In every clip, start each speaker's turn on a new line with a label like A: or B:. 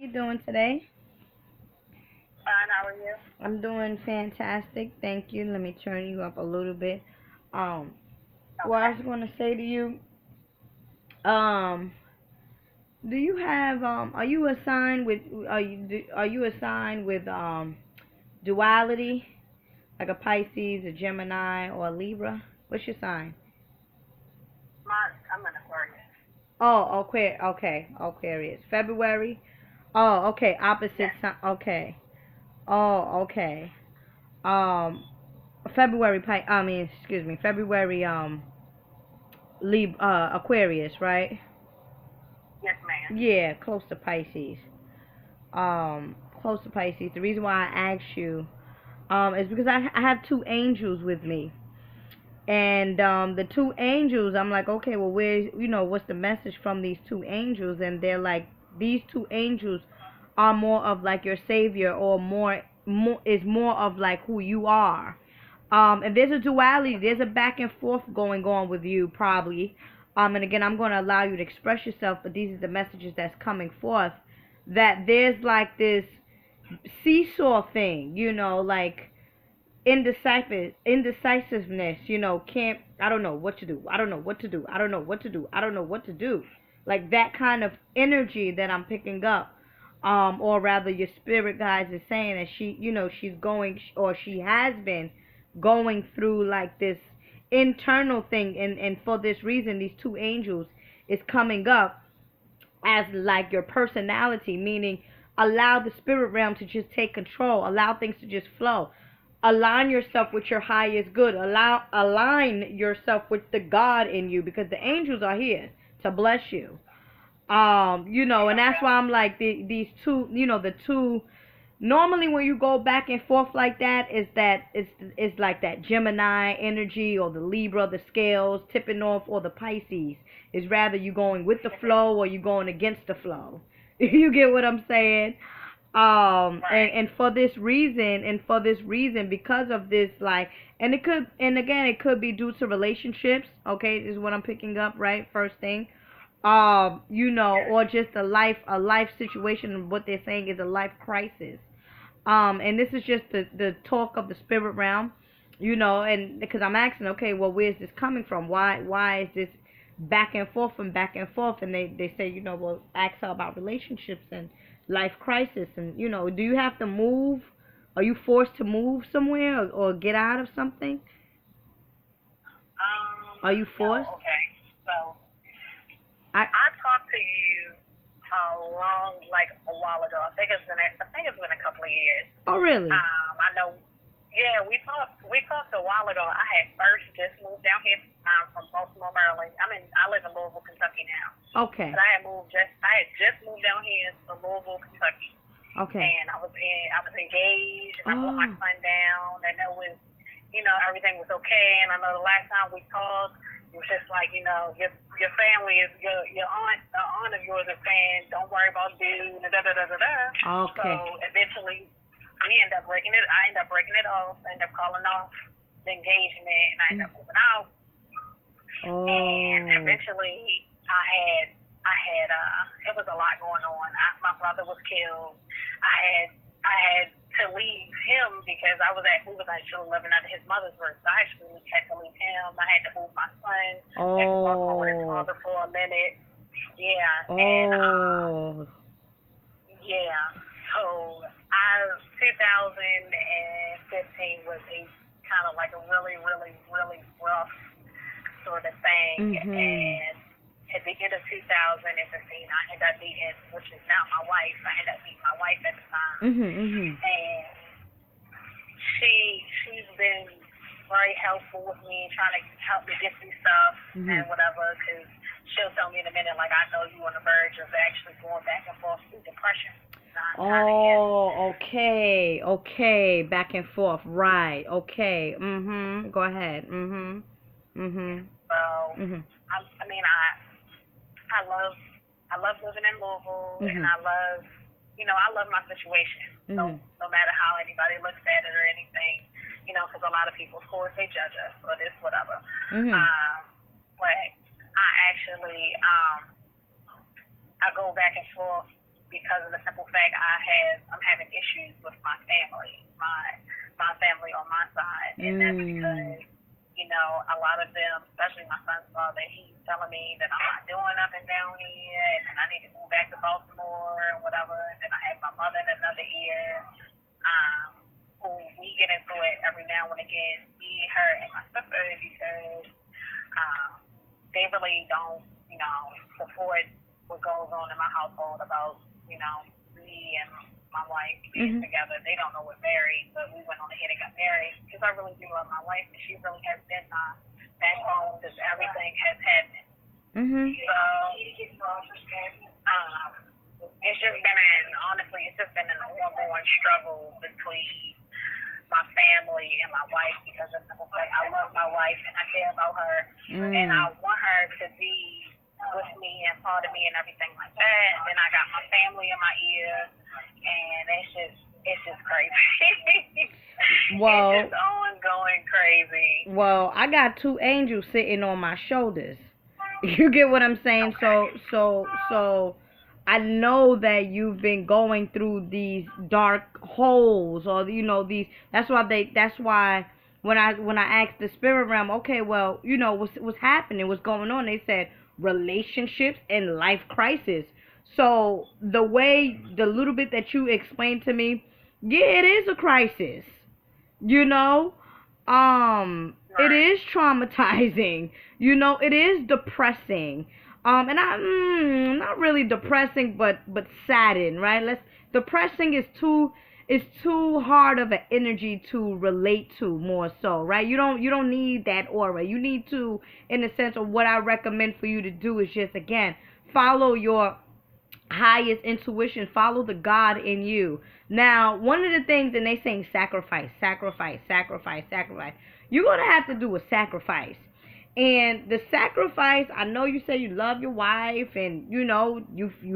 A: You doing today?
B: Fine, how are you?
A: I'm doing fantastic. Thank you. Let me turn you up a little bit. Um, what I
B: Okay.
A: was going to say to you, um, do you have are you assigned with are you assigned with duality like a Pisces, a Gemini, or a Libra? What's your sign?
B: I'm an Aquarius.
A: Oh, okay, Aquarius. February. Oh, okay, opposite
B: Yes.
A: sign. Okay. Oh, okay. Um, February. I mean, excuse me. February. Aquarius, right?
B: Yes, ma'am.
A: Yeah, close to Pisces. Close to Pisces. The reason why I asked you, is because I have two angels with me, and the two angels, I'm like, okay, well, what's the message from these two angels? And they're like, these two angels are more of like your savior, or more is more of like who you are. And there's a duality, there's a back and forth going on with you probably. And again, I'm going to allow you to express yourself, but these are the messages that's coming forth. That there's like this seesaw thing, like indecisiveness, can't, I don't know what to do. I don't know what to do. I don't know what to do. I don't know what to do. Like that kind of energy that I'm picking up. Or rather your spirit guides is saying that she's going, or she has been going through like this internal thing, and for this reason these two angels is coming up as like your personality, meaning allow the spirit realm to just take control, allow things to just flow. Align yourself with your highest good. Align yourself with the God in you, because the angels are here to bless you. And that's
B: Okay.
A: why I'm like these two, the two. Normally, when you go back and forth like that, it's like that Gemini energy, or the Libra, the scales tipping off, or the Pisces. Is rather you going with the flow, or you going against the flow. You get what I'm saying? And
B: Right.
A: for this reason, because of this, like, and again, it could be due to relationships. Okay, is what I'm picking up, right? First thing,
B: Yes.
A: or just a life situation. What they're saying is a life crisis. And this is just the talk of the spirit realm, and because I'm asking, okay, well, where's this coming from? Why is this back and forth and back and forth? And they say, well, ask her about relationships and life crisis, and do you have to move? Are you forced to move somewhere, or get out of something? Are you forced?
B: No, okay. So,
A: I
B: I talked to you like a while ago. I think it's been a couple of years.
A: Oh, really?
B: I know. Yeah, we talked a while ago. I had first just moved down here from Baltimore, Maryland. I live in Louisville, Kentucky now.
A: Okay.
B: But I had just moved down here to Louisville, Kentucky.
A: Okay.
B: And I was engaged, and I brought my
A: Oh.
B: son down, and it was, everything was okay. And I know the last time we talked, it was just like, your family is your aunt, the aunt of yours is saying, don't worry about dude, and da da da da da. So
A: Okay.
B: eventually, I end up breaking it off. I end up calling off the engagement, and I end
A: Mm.
B: up moving out. And
A: Oh.
B: eventually, I had it was a lot going on. My brother was killed. I had to leave him because we was actually living under his mother's roof. So I actually had to leave him. I had to move my son back to Baltimore with his
A: Oh.
B: father for a minute. Yeah, and
A: Oh.
B: yeah. So 2015 was a kind of like a really, really, really rough sort of thing.
A: Mhm.
B: And at the end of 2015, I ended up meeting, which is now my wife. I ended up meeting my wife at the time,
A: Mhm. Mhm.
B: and she's been very helpful with me, trying to help me get through stuff and
A: Mhm.
B: whatever. Because she'll tell me in a minute, like, I know you on the verge of actually going back and forth through depression. 9 times is.
A: Oh, okay. Okay. Back and forth. Right. Okay. Mhm. Go ahead. Mhm. Mhm.
B: So
A: Mhm.
B: I mean, I love I love living in Louisville, and
A: Mhm.
B: I love my situation.
A: Mhm.
B: No matter how anybody looks at it or anything, because a lot of people, of course, they judge us or this, whatever.
A: Mhm.
B: But I actually I go back and forth because of the simple fact I'm having issues with my family, my family on my side, and that's because a lot of them, especially my son's father, he's telling me that I'm not doing up and down here, and I need to move back to Baltimore and whatever. And then I have my mother in another ear, who we get into it every now and again, me, her, and my sister, because they really don't, support what goes on in my household about, me and my wife being together. They don't know we're married, but we went on ahead and got married because I really do love my wife, and she really has been my backbone because everything has happened. So, it's just been an ongoing struggle between my family and my wife because of simple fact I love my wife and I care about her, and I want her to be with me and part of me and everything like that. And then I got my family in my ear, and it's just crazy.
A: Well,
B: it's just ongoing crazy.
A: Well, I got two angels sitting on my shoulders. You get what I'm saying?
B: Okay.
A: So I know that you've been going through these dark holes, or these. That's why when I asked the spirit realm, okay, well, what's happening, what's going on, they said relationships and life crisis. So the little bit that you explained to me, yeah, it is a crisis. You know, it is traumatizing. It is depressing. And not really depressing, but saddened, right? Depressing is too hard of an energy to relate to, more so, right? You don't need that aura. You need to, in the sense of what I recommend for you to do is just, again, follow your highest intuition, follow the God in you. Now, one of the things, and they saying sacrifice, sacrifice, sacrifice, sacrifice. You're gonna have to do a sacrifice. And the sacrifice, I know you say you love your wife and you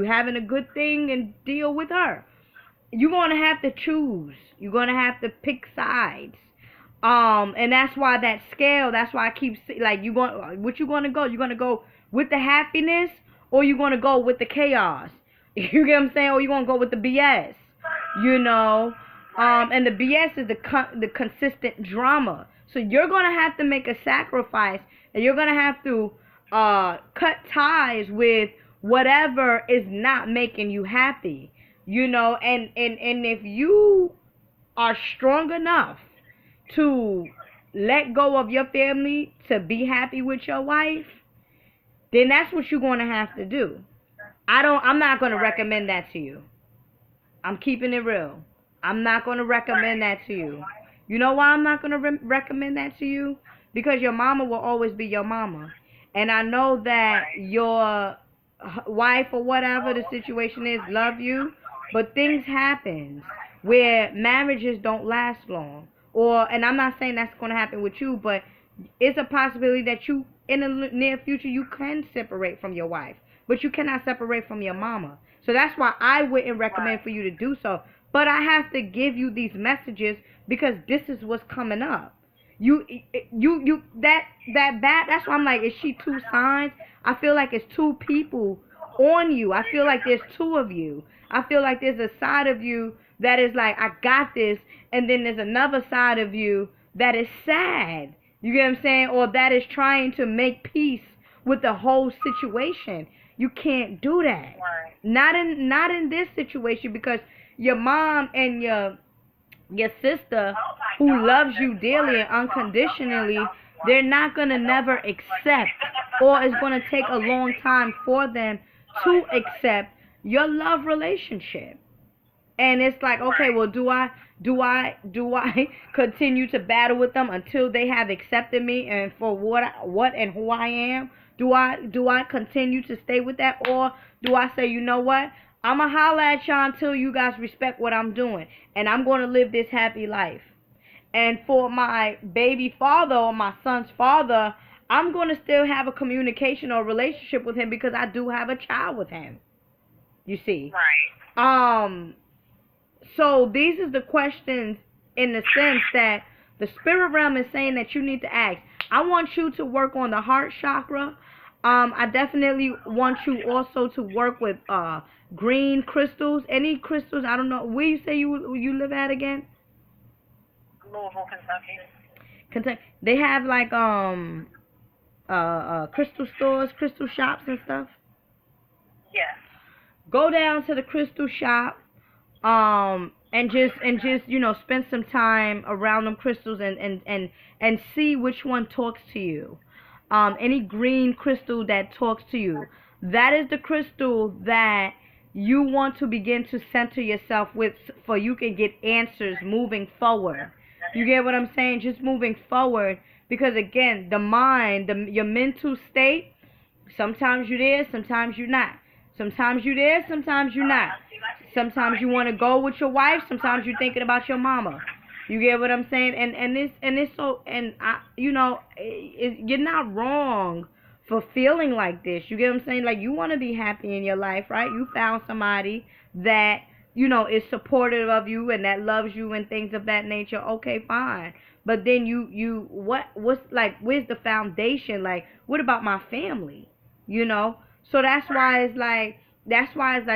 A: having a good thing and deal with her. You're gonna have to choose. You're gonna have to pick sides. And that's why that scale, that's why I keep like what you gonna go? You're gonna go with the happiness, or you gonna go with the chaos? You get what I'm saying? Or you gonna go with the BS? And the BS is the consistent drama. So you're gonna have to make a sacrifice, and you're gonna have to cut ties with whatever is not making you happy. And if you are strong enough to let go of your family to be happy with your wife, then that's what you're going to have to do. I'm not going to recommend that to you. I'm keeping it real. I'm not going to recommend that to you. You know why I'm not going to recommend that to you? Because your mama will always be your mama. And I know that your wife, or whatever the situation is, love you, but things happen where marriages don't last long. And I'm not saying that's going to happen with you, but it's a possibility that you, in the near future, you can separate from your wife, but you cannot separate from your mama. So that's why I wouldn't recommend for you to do so. But I have to give you these messages because this is what's coming up. That's why I'm like, is she two signs? I feel like it's two people on you. I feel like there's two of you. I feel like there's a side of you that is like, I got this, and then there's another side of you that is sad. You get what I'm saying? Or that is trying to make peace with the whole situation. You can't do that.
B: Right.
A: Not in this situation, because your mom and your sister, who loves you dearly and unconditionally, they're not going to never accept, or it's going to take a long time for them to accept your love relationship. And it's like, okay, well, do I continue to battle with them until they have accepted me and for what and who I am? Do I continue to stay with that, or do I say, you know what? I'ma holler at y'all until you guys respect what I'm doing, and I'm going to live this happy life. And for my baby father, or my son's father, I'm going to still have a communication or relationship with him because I do have a child with him. You see?
B: Right.
A: So these are the questions, in the sense that the spirit realm is saying that you need to ask. I want you to work on the heart chakra. I definitely want you also to work with green crystals, any crystals. I don't know. Where you say you live at again?
B: Louisville, Kentucky.
A: Kentucky. They have like crystal stores, crystal shops and stuff.
B: Yes.
A: Go down to the crystal shop, and just spend some time around them crystals and see which one talks to you. Any green crystal that talks to you, that is the crystal that you want to begin to center yourself with, for you can get answers moving forward. You get what I'm saying? Just moving forward, because again, the mind, your mental state, sometimes you're there, sometimes you're not. Sometimes you're there, sometimes you're not. Sometimes you want to go with your wife, sometimes you're thinking about your mama. You get what I'm saying? And it's so, and you're not wrong for feeling like this. You get what I'm saying? Like, you want to be happy in your life, right? You found somebody that is supportive of you and that loves you and things of that nature. Okay, fine. But then what's like, where's the foundation? Like, what about my family? So that's why it's like,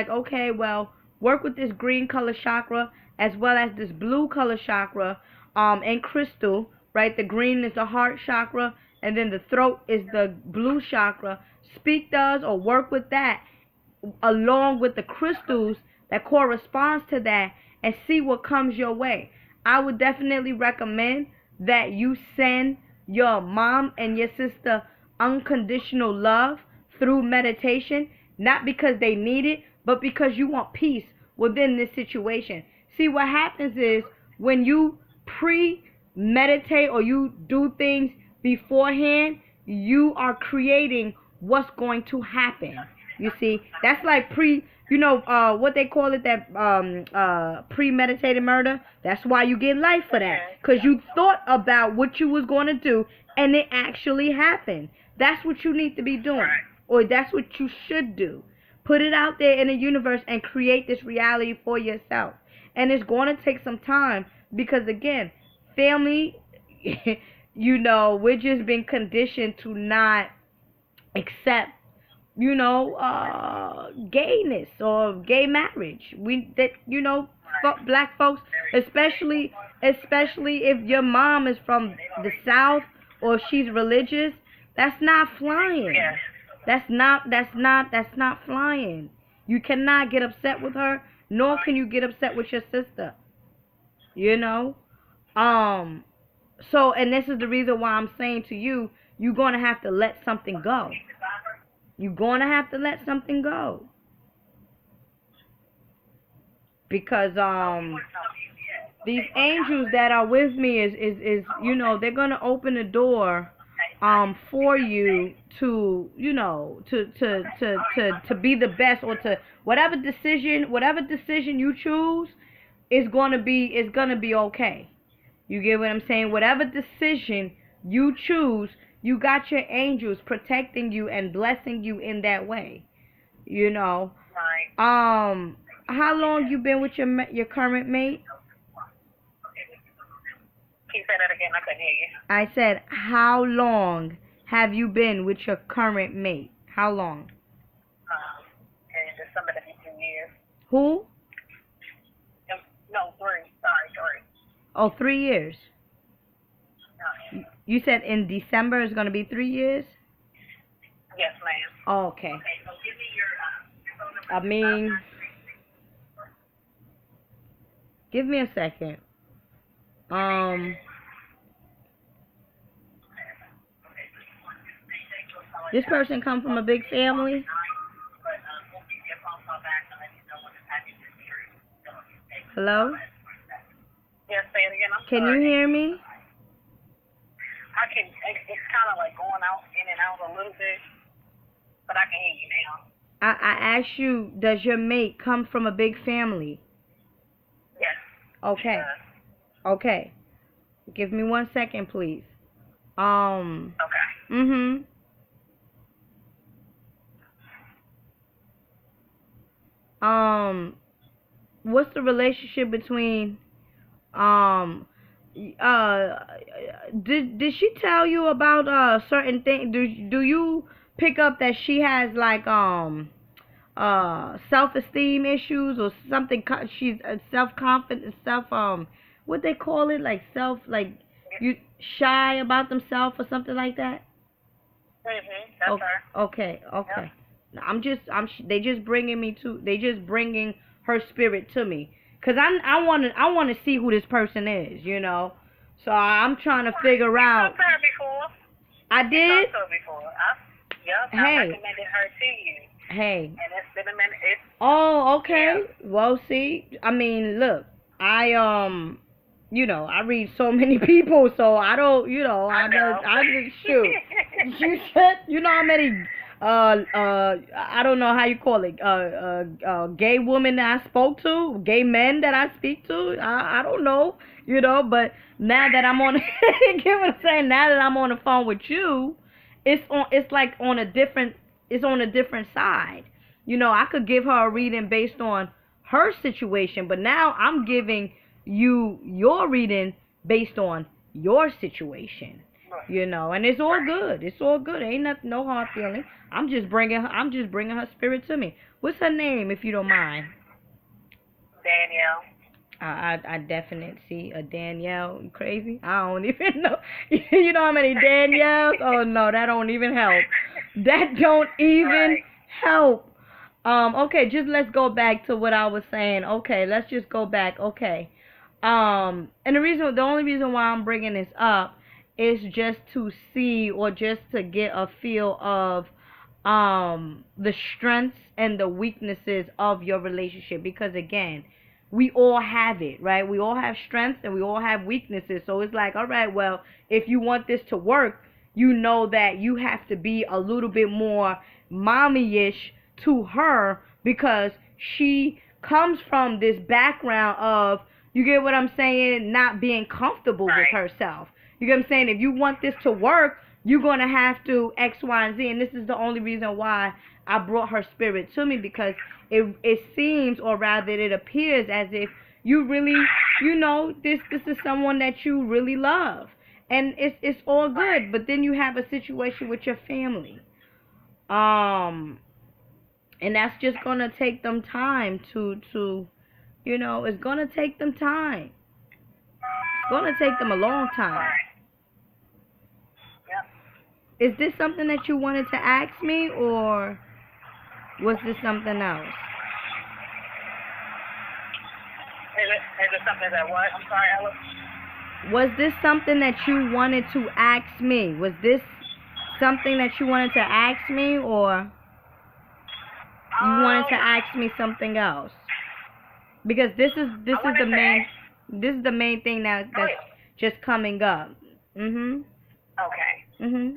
A: okay, well, work with this green color chakra as well as this blue color chakra, and crystal, right? The green is the heart chakra, and then the throat is the blue chakra. Speak those or work with that along with the crystals that corresponds to that, and see what comes your way. I would definitely recommend that you send your mom and your sister unconditional love through meditation, not because they need it, but because you want peace within this situation. See, what happens is when you pre-meditate or you do things beforehand, you are creating what's going to happen. You see, that's like what they call it, that premeditated murder. That's why you get life for that, because you thought about what you was going to do and it actually happened. That's what you need to be doing, or that's what you should do. Put it out there in the universe and create this reality for yourself. And it's going to take some time, because again, family, we're just been conditioned to not accept gayness or gay marriage. Black folks, especially if your mom is from the South or she's religious, that's not flying. That's not flying. You cannot get upset with her, nor can you get upset with your sister. So, and this is the reason why I'm saying to you, you're going to have to let something go. You're going to have to let something go. Because these angels that are with me is they're going to open the door for you to to be the best, or to whatever decision you choose is going to be okay. You get what I'm saying? Whatever decision you choose, you got your angels protecting you and blessing you in that way.
B: Right.
A: How long you been with your current mate?
B: Can you say that again? I couldn't hear you.
A: I said, how long have you been with your current mate? How long?
B: In December, that'll be 2 years.
A: Who?
B: No, 3. Sorry, 3.
A: Oh, 3 years. You said in December it's going to be 3 years?
B: Yes, ma'am.
A: Oh, okay.
B: So give me your
A: I mean, give me a second. This person come from a big family? Hello?
B: Yes, say it again.
A: Can you hear me?
B: I can. It's kind of like going out, in and out a little bit, but I can hear you now.
A: I asked you, does your mate come from a big family?
B: Yes.
A: Okay. Okay. Give me 1 second, please.
B: Okay.
A: What's the relationship between did she tell you about certain things? Do you pick up that she has like self-esteem issues or something. She's self-confident, what they call it, like you shy about themselves or something like that.
B: That's
A: Okay,
B: her.
A: okay,
B: Yep.
A: okay. They just bringing me to. They just bringing her spirit to me, cause I want to see who this person is, you know. So I'm trying to figure
B: You
A: out.
B: talked to her before.
A: I
B: You
A: did.
B: talked to her before. I
A: Hey,
B: recommended her to you.
A: hey.
B: And it's been a minute. It's,
A: Oh, okay.
B: yeah.
A: Well, see, I mean, look, I I read so many people, so I don't,
B: I know.
A: I just shoot. You said, you know how many, I don't know how you call it, gay women that I spoke to, gay men that I speak to. I don't know, but now that I'm on, get what I'm saying? Now that I'm on the phone with you, it's like it's on a different side. I could give her a reading based on her situation, but now I'm giving you your reading based on your situation. And it's all good. It's all good. Ain't nothing, no hard feeling. I'm just bringing her spirit to me. What's her name, if you don't mind?
B: Danielle.
A: I definitely see a Danielle. You crazy? I don't even know. You know how many Danielles? Oh no, that don't even help. That don't even
B: Right.
A: help. Okay, just let's go back to what I was saying. Okay, let's just go back. Okay. And the only reason why I'm bringing this up is just to see or just to get a feel of the strengths and the weaknesses of your relationship, because again, we all have it, right? We all have strengths and we all have weaknesses. So it's like, all right, well, if you want this to work, you know that you have to be a little bit more mommy-ish to her, because she comes from this background of, you get what I'm saying, not being comfortable with
B: Right.
A: herself. You get what I'm saying? If you want this to work, you're going to have to X, Y, and Z. And this is the only reason why I brought her spirit to me, because it seems, or rather it appears as if you really, this is someone that you really love. And it's all good, but then you have a situation with your family. And that's just going to take them time it's going to take them time. It's going to take them a long time.
B: Right. Yep.
A: Is this something that you wanted to ask me, or was this something else?
B: Is it something that what? I'm sorry, Alice.
A: Was this something that you wanted to ask me? Was this something that you wanted to ask me, or you wanted to ask me something else? Because this is the main thing that's just coming up.
B: Okay.
A: Mhm.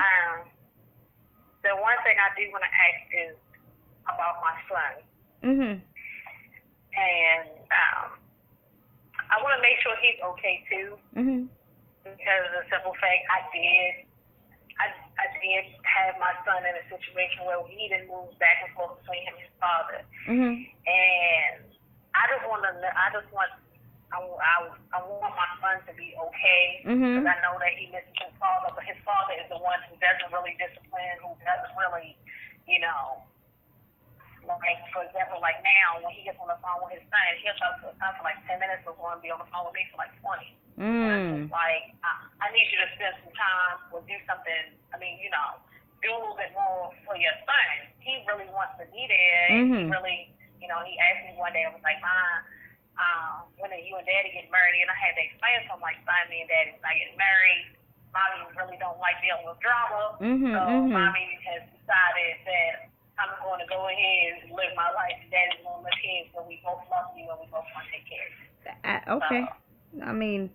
B: The one thing I do want to ask is about my son.
A: Mhm.
B: And I want to make sure he's okay too.
A: Mhm.
B: Because of the simple fact I did have my son in a situation where he didn't move back and forth between him and his father.
A: Mhm.
B: And I want my son to be okay, because I know that he misses his father, but his father is the one who doesn't really discipline, who doesn't really, like, for example, like now, when he gets on the phone with his son, he'll talk to his son for like 10 minutes before he be on the phone with me for like 20. And it's like, I need you to spend some time or do something, do a little bit more for your son. He really wants to be there, and he really, he asked me one day, I was like, Mom, when are you and Daddy get married? And I had to explain to him, like, son, me and Daddy's not getting married. Mommy really don't like dealing with drama. So Mommy has decided that I'm going to go ahead and live my life, and Daddy's going to live his, so we both love you and we both want to take care of you.
A: Okay.
B: So,
A: I mean,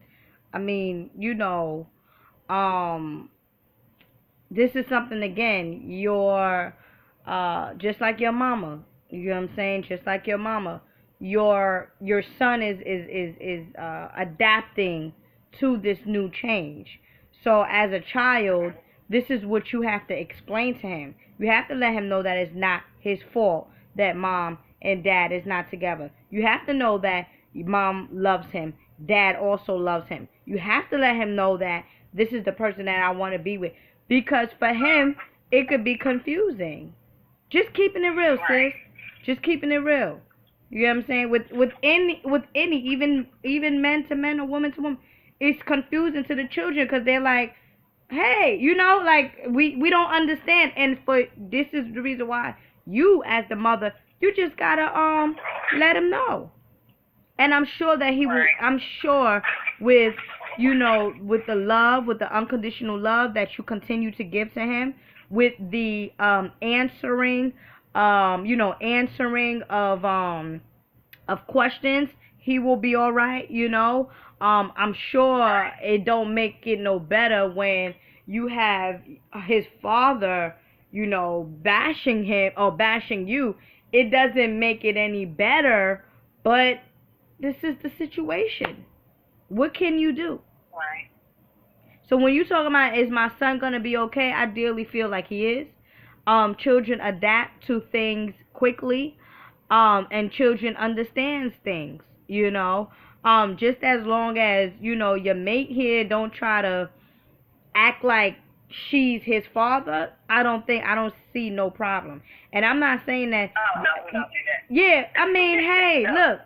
A: this is something, again, just like your mama. You know what I'm saying? Just like your mama. Your son is adapting to this new change. So as a child, this is what you have to explain to him. You have to let him know that it's not his fault that mom and dad is not together. You have to know that mom loves him, dad also loves him. You have to let him know that this is the person that I want to be with. Because for him, it could be confusing. Just keeping it real, sis. Just keeping it real. You know what I'm saying? With any even men to men or woman to woman, it's confusing to the children because they're like, hey, like we don't understand, and for this is the reason why you as the mother, you just gotta let him know. And I'm sure that he will.
B: Right.
A: I'm sure with with the love, with the unconditional love that you continue to give to him, with the answering of questions, he will be all right. I'm sure it don't make it no better when you have his father, bashing him or bashing you. It doesn't make it any better, but this is the situation. What can you do?
B: Right.
A: So when you talk about is my son gonna be okay, I dearly feel like he is. Children adapt to things quickly, and children understands things. Just as long as your mate here don't try to act like she's his father, I don't see no problem. And I'm not saying that.
B: Oh no, we don't do that.
A: Yeah, I mean, hey,
B: No.
A: look,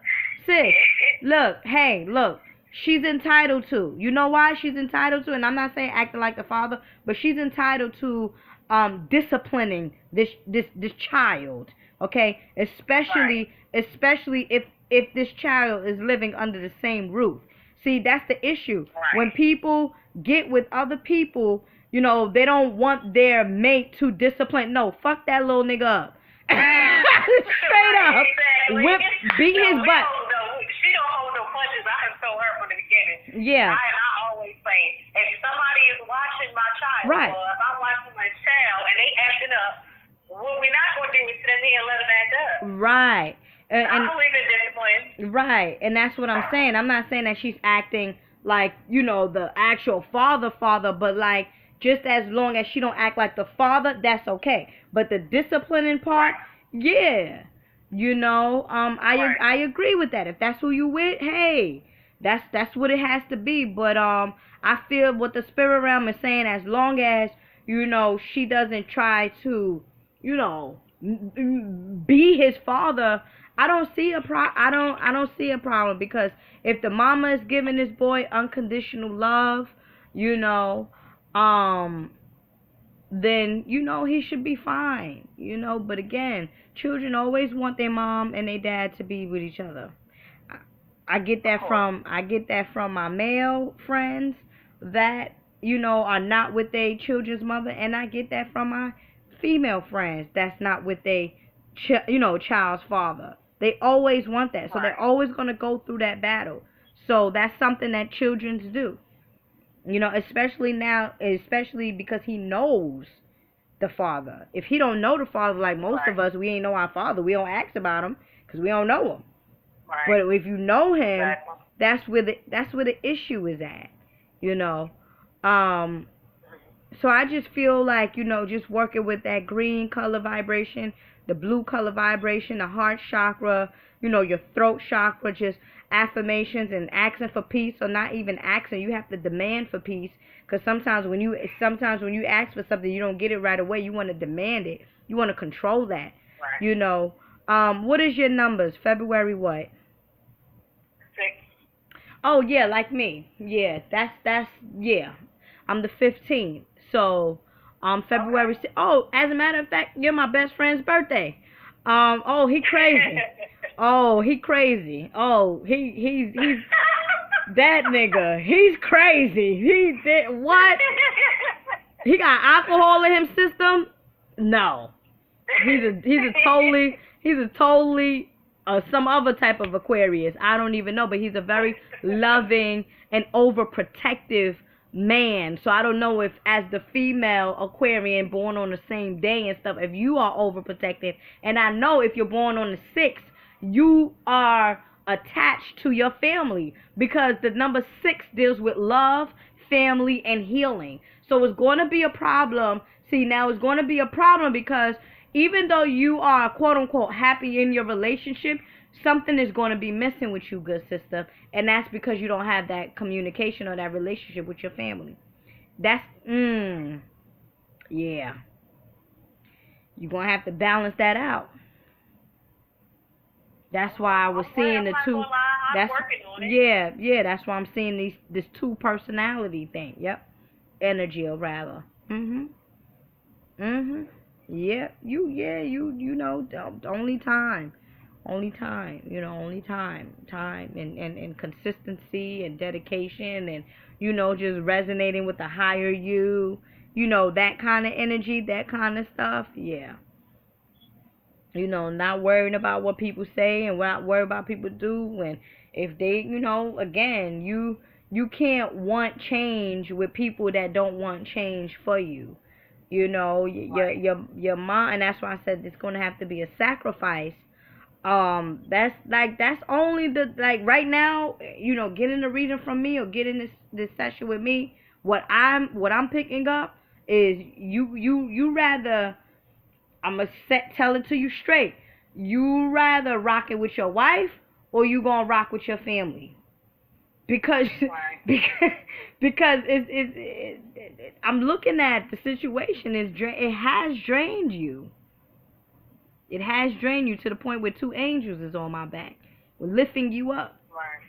A: sis, look, hey, look. She's entitled to. You know why she's entitled to? And I'm not saying acting like the father, but she's entitled to disciplining this child. Okay, especially if this child is living under the same roof. See, that's the issue.
B: Right.
A: When people get with other people, they don't want their mate to discipline. No, fuck that little nigga up. Straight up.
B: Exactly.
A: Beat his butt.
B: She don't hold no punches. I have told her from the beginning.
A: Yeah.
B: I always say, if somebody is watching my child,
A: Right.
B: or if I'm watching my child and they acting up, what we're not going to do is sit in here and let them act up.
A: Right.
B: I believe in discipline.
A: Right. And that's what I'm saying. I'm not saying that she's acting like, the actual father, but like, just as long as she don't act like the father, that's okay. But the disciplining part, yeah. I agree with that. If that's who you with, hey, that's what it has to be. But I feel what the spirit realm is saying, as long as she doesn't try to be his father, I don't see I don't see a problem, because if the mama is giving this boy unconditional love, then he should be fine. But again, children always want their mom and their dad to be with each other. I get that from my male friends that are not with their children's mother, and I get that from my female friends that's not with their child's father. They always want that, so they're always going to go through that battle. So that's something that children do. Especially now, especially because he knows the father. If he don't know the father, like most of us, we ain't know our father. We don't ask about him because we don't know him.
B: Right.
A: But if you know him,
B: Exactly.
A: that's where the issue is at. So I just feel like, just working with that green color vibration, the blue color vibration, the heart chakra, your throat chakra, just affirmations and asking for peace, or not even asking. You have to demand for peace, because sometimes when you ask for something, you don't get it right away. You want to demand it. You want to control that.
B: Right.
A: What is your numbers? February what?
B: 6.
A: Oh yeah, like me. Yeah, that's yeah. I'm the 15th. So, February.
B: Okay.
A: Oh, as a matter of fact, you're my best friend's birthday. Oh, he crazy. Oh, he crazy. Oh, he's that nigga. He's crazy. He did what? He got alcohol in his system? No. He's a totally some other type of Aquarius. I don't even know, but he's a very loving and overprotective man. So I don't know if, as the female Aquarian born on the same day and stuff, if you are overprotective. And I know if you're born on the 6th, you are attached to your family, because the number 6 deals with love, family, and healing. So it's going to be a problem. See, now it's going to be a problem because even though you are quote unquote happy in your relationship, something is going to be missing with you, good sister. And that's because you don't have that communication or that relationship with your family. That's, yeah. You're going to have to balance that out. That's why I was
B: Well,
A: seeing
B: I'm
A: the
B: not
A: two.
B: gonna lie, I'm
A: That's
B: working on it.
A: yeah. That's why I'm seeing this two personality thing. Yep, energy or rather. Mhm. Yeah. You know only time. Only time, only time and consistency and dedication and just resonating with the higher you, that kind of energy, that kind of stuff. Yeah. Not worrying about what people say and not worry about people do. And if they, again, you can't want change with people that don't want change for you.
B: Right.
A: Your mind, and that's why I said it's gonna have to be a sacrifice. That's only the, like, right now, getting the reading from me or getting this session with me. What I'm picking up is you rather, I'm gonna tell it to you straight. You rather rock it with your wife or you gonna rock with your family? Because
B: Right.
A: because I'm looking at the situation it has drained you. It has drained you to the point where two angels is on my back. We're lifting you up.
B: Right.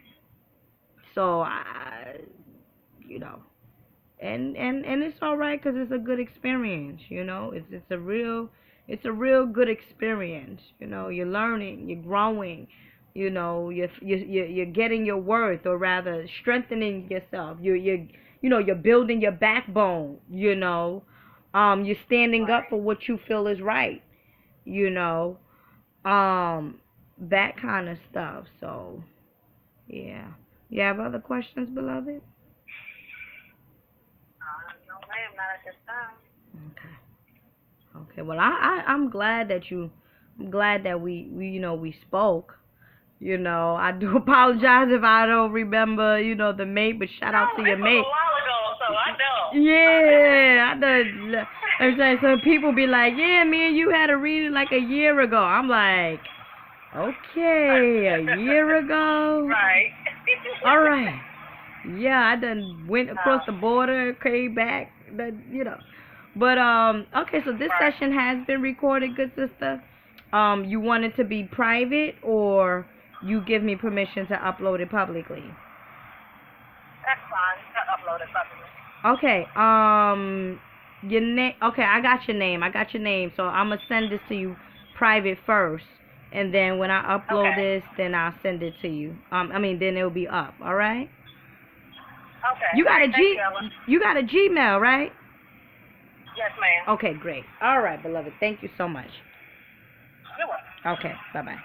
A: So I, you know, and it's all right because it's a good experience. It's a real good experience. You're learning, you're growing. You're getting your worth, or rather strengthening yourself. You're building your backbone. You're standing up
B: Right.
A: for what you feel is right. You know, um, that kind of stuff. So yeah. You have other questions, beloved?
B: No, ma'am, not at this time.
A: Okay. Okay. Well, I'm glad that I'm glad that we spoke. I do apologize if I don't remember, the mate, but shout
B: No,
A: out to your
B: this was
A: mate.
B: a while ago, so I know.
A: Yeah, I done. I'm saying, so people be like, yeah, me and you had a reading like a year ago. I'm like, okay, a year ago.
B: Right.
A: All right. Yeah, I done went across the
B: um,
A: border, came back, but okay, so this
B: right.
A: session has been recorded, good sister. You want it to be private, or you give me permission to upload it publicly?
B: That's fine. To upload it publicly.
A: Okay, your name. Okay, I got your name. I got your name. So I'm gonna send this to you private first, and then when I upload
B: Okay.
A: this, then I'll send it to you. Then it'll be up. All right.
B: Okay.
A: You
B: All
A: got a
B: right. Thank
A: G.
B: you, Ella.
A: You got a Gmail, right?
B: Yes, ma'am.
A: Okay, great. All right, beloved. Thank you so much.
B: You're welcome.
A: Okay, bye bye.